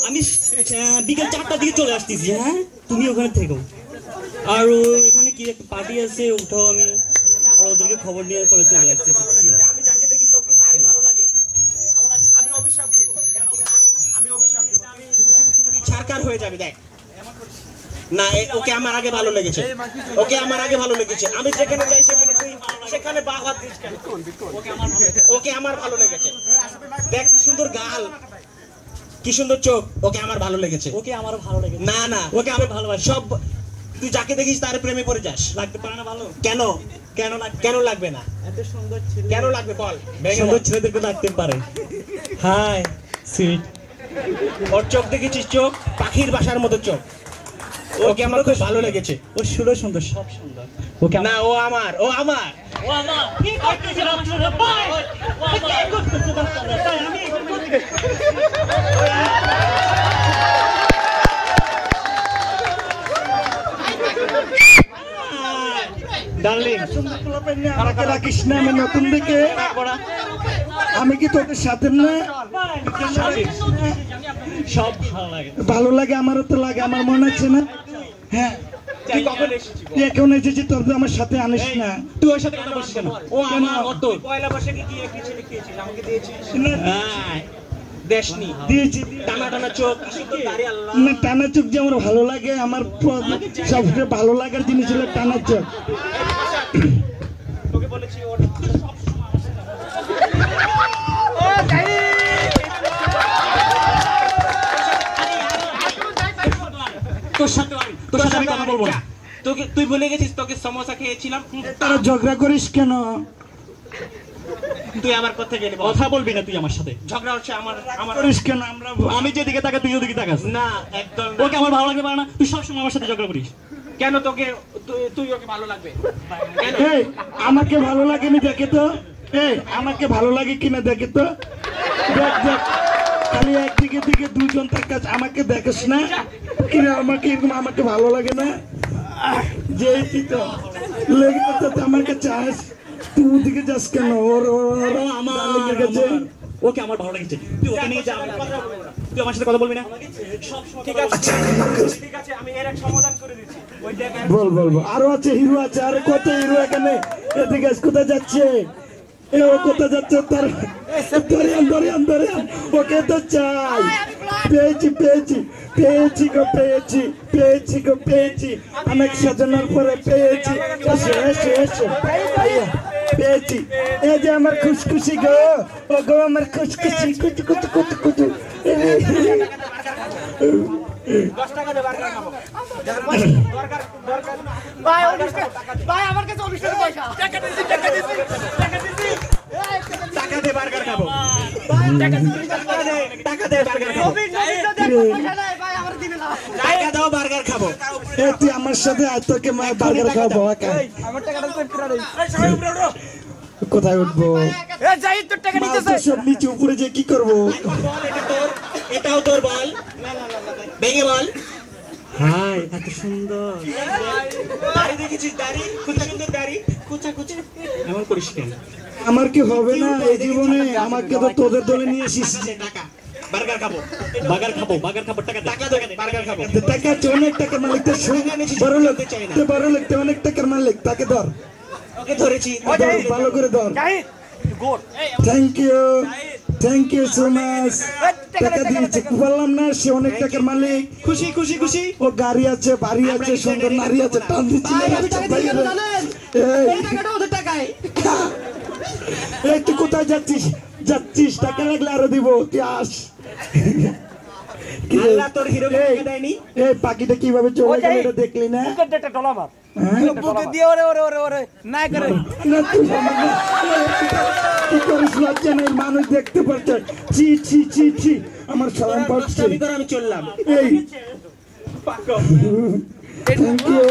আমি বিকেল 4টার দিকে চলে আসতেছি। হ্যাঁ, তুমি ওখানে থেকো। আর এখানে কি একটা পার্টি আছে, উঠাও। আমি আর ওদেরকে খবর নিয়ে পরে চলে আসতেছি। আমি যাকে দেখি তোকে তারই ভালো লাগে। আমি অভিশাপ দিব। কেন অভিশাপ দিব? আমি অভিশাপ দিব। আমি ছারকার হয়ে যাবে। দেখ না, ওকে আমার আগে ভালো লেগেছে। ওকে আমার আগে ভালো লেগেছে। আমি যেখানে যাই সেখানে তুই সেখানে বাহাত দিস কেন? ওকে আমার ভালো লেগেছে। দেখ কি সুন্দর গাল, কি সুন্দর চোখ। ওকে আমার ভালো লেগেছে। ওকে আমারও ভালো লেগেছে। না না, ওকে আমি ভালোবাসি। সব তুই যাকে দেখিস তার প্রেমে পড়ে যাস। লাগতে পারে না ভালো? কেন কেন লাগবে না? এত সুন্দর ছেলে কেন লাগবে বল? সুন্দর ছেলেদেরকে লাগতে পারে। High sweet. ওর চোখ দেখেছিস? চোখ পাখির বাসার মতো চোখ। ওকে আমার খুব ভালো লেগেছে। ওর সুন্দর সুন্দর, সব সুন্দর। ওকে না, ও আমার ও আমার ও আমার কি করতেছিস আপনারা? ভাই কি করতেছিস আপনারা? তাই আমি এখানে ডার্লিং আমাকে রাখিস না, আমি নতুন দিকে। আমি কি তোদের সাথে না? সব ভালো লাগে। ভালো লাগে, আমারও তো লাগে। আমার মনে আছে না? হ্যাঁ, তুই কখন এসেছিস? এখন এসেছি, তোর তো আমার সাথে আনিস না। তুই ওর সাথে কথা বলছিস কেন? ও আমার অত পয়লা বৈশাখে কি একটা ছেলে খেয়েছিস? আমাকে দিয়েছিস? দেশনি দিয়েছি। টানা টানা চোখ, কি সুন্দর দাড়ি। আল্লাহ না, টানা চোখ যে আমার ভালো লাগে। আমার সবচেয়ে ভালো লাগার জিনিস হলো টানা চোখ। তোকে বলেছি ওর সব তোর সাথে আমি কথা বলবো না। তুই ভুলে গেছিস তোকে সমোসা খেয়েছিলাম। তারা ঝগড়া করিস কেন? তুই আমার কথা গেলি কথা বলবি না তুই আমার সাথে। ঝগড়া হচ্ছে আমার আমার করিস কেন? আমি যেদিকে তাকা তুই ওদিকে তাকাস। না, একদম না। ওকে আমার ভালো লাগতে পারে না। তুই সবসময় আমার সাথে ঝগড়া করিস কেন? তোকে তুই ওকে ভালো লাগবে কেন? এই, আমাকে ভালো লাগেনি দেখে তো। এই, আমাকে ভালো লাগে কিনা দেখে তো। দেখ দেখ, খালি একদিকে দিকে দুজন তাকাস, আমাকে দেখিস না কিনা? আমাকে এরকম আমাকে ভালো লাগে না যে তো লেগে তো আমাকে চাস, তুই ওদিকে যাস কেন? ওরা আমার কাছে। ওকে আমার ভালো লাগছে। তুই ওকে নিয়ে যা। তুই আমার সাথে কথা বলবি না। ঠিক আছে ঠিক আছে, আমি এর এক সমাধান করে দিচ্ছি। ওই দেখ বলবো আরো আছে, হিরো আছে, আরো কত হিরো এখানে। এদিকে কোথায় যাচ্ছে? ও কোথায় যাচ্ছে? তার দরিয়ান ওকে তো চাই। পেয়েছি অনেক সাজানোর পরে পেয়েছি। এসো পেয়েছি। এই যে আমার খুশখুশি গো, ও গো আমার খুশখুশি, কুচু 10 টাকা দে, বার্গার খাবো। দরকার ভাই আমার কাছে 19 টাকা পয়সা। টাকা দে, বার্গার খাবো। টাকা দে, বার্গার খাবো। পয়সা নাই ভাই, আমার দিবে না। টাকা দাও, বার্গার খাবো। তুই আমার সাথে আয়, তোকে বার্গার খাওয়াবো। আমার টাকাটা সেভ করে দেই। কোথায় উঠবো? যাই তোর টাকা নিতেছে। সব নিচে উপরে যে কি করবো? এটাও তোর বল, ভেঙে বল। হাই এত সুন্দর। দাড়ি দেখেছিস? দাড়ি কুচা, সুন্দর দাড়ি, কুচা। এমন করিস কেন? আমার কি হবে না এই জীবনে? আমাকে তো তোদের দলে নিয়ে এসিস। টাকা, বার্গার খাবো। টাকা দে। টাকা দে, বার্গার খাবো। টাকা আছে, অনেক টাকার মালিক। তো বড় লোক, তো অনেক টাকার মালিক। তাকে ধর, ওকে ধরেছি। ভালো করে ধর। Thank you so much. টাকা দিয়েছে, বললাম না সে অনেক টাকার মালিক। খুশি। ও গাড়ি আছে, বাড়ি আছে, সুন্দর নারী আছে। টান দিচ্ছি। এই তুই কোথায় যাচ্ছিস? টাকা লাগলে আরো দিব, তুই আস। আল্লাহ তোর হিরোকে টাকা দেয়নি। এই পাখিটা কিভাবে চলে গেল এটা দেখলি না? বুকে দিয়ে ওরে না করে। না, তুই কি করিস? লজ্জা নেই? মানুষ দেখতে পাচ্ছে। ছি আমার সালাম পাচ্ছে। আমি চললাম। এই থ্যাংক ইউ।